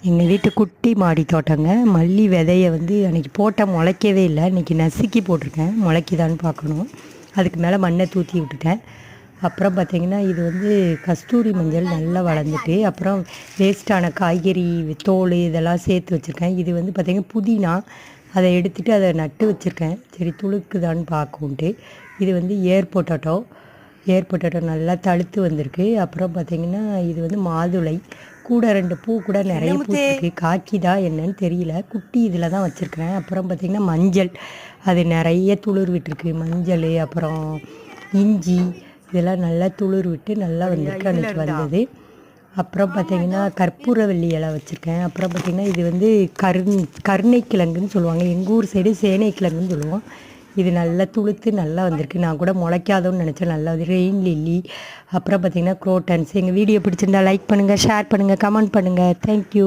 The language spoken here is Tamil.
எங்கள் வீட்டு குட்டி மாடி தோட்டங்க. மல்லி விதைய வந்து அன்றைக்கி போட்டால் முளைக்கவே இல்லை. இன்றைக்கி நசுக்கி போட்டிருக்கேன், முளைக்குதான்னு பார்க்கணும். அதுக்கு மேலே மண்ணை தூற்றி விட்டுட்டேன். அப்புறம் பார்த்திங்கன்னா இது வந்து கஸ்தூரி மஞ்சள் நல்லா வளர்ந்துட்டு, அப்புறம் வேஸ்ட்டான காய்கறி தோல் இதெல்லாம் சேர்த்து வச்சுருக்கேன். இது வந்து பார்த்திங்கன்னா புதினா, அதை எடுத்துகிட்டு அதை நட்டு வச்சுருக்கேன். சரி துளுக்குதான்னு பார்க்கும்ன்ட்டு. இது வந்து ஏர் பொட்டேட்டோ நல்லா தழுத்து வந்திருக்கு. அப்புறம் பார்த்திங்கன்னா இது வந்து மாதுளை கூட 2 பூ கூட நிறைய பூத்துருக்கு. காய்க்குதா என்னன்னு தெரியல. குட்டி இதில் தான் வச்சுருக்கிறேன். அப்புறம் பார்த்திங்கன்னா மஞ்சள், அது நிறைய துளிர் விட்டுருக்கு. மஞ்சள், அப்புறம் இஞ்சி இதெல்லாம் நல்லா துளிர் விட்டு நல்லா வந்திருக்கு அன்றைக்கி வந்தது. அப்புறம் பார்த்திங்கன்னா கற்பூரவள்ளி இலை வச்சுருக்கேன். அப்புறம் பார்த்திங்கன்னா இது வந்து கருணைக்கிழங்குன்னு சொல்லுவாங்க. எங்கள் ஊர் சைடு சேனைக்கிழங்குன்னு சொல்லுவோம். இது நல்லா துளுத்து நல்லா வந்திருக்கு. நான் கூட முளைக்காதோன்னு நினச்சேன், நல்லா வந்து ரெயின் லில்லி. அப்புறம் பார்த்திங்கன்னா குரோட்டன்ஸ். எங்கள் வீடியோ பிடிச்சிருந்தா லைக் பண்ணுங்கள், ஷேர் பண்ணுங்கள், கமெண்ட் பண்ணுங்கள். தேங்க்யூ.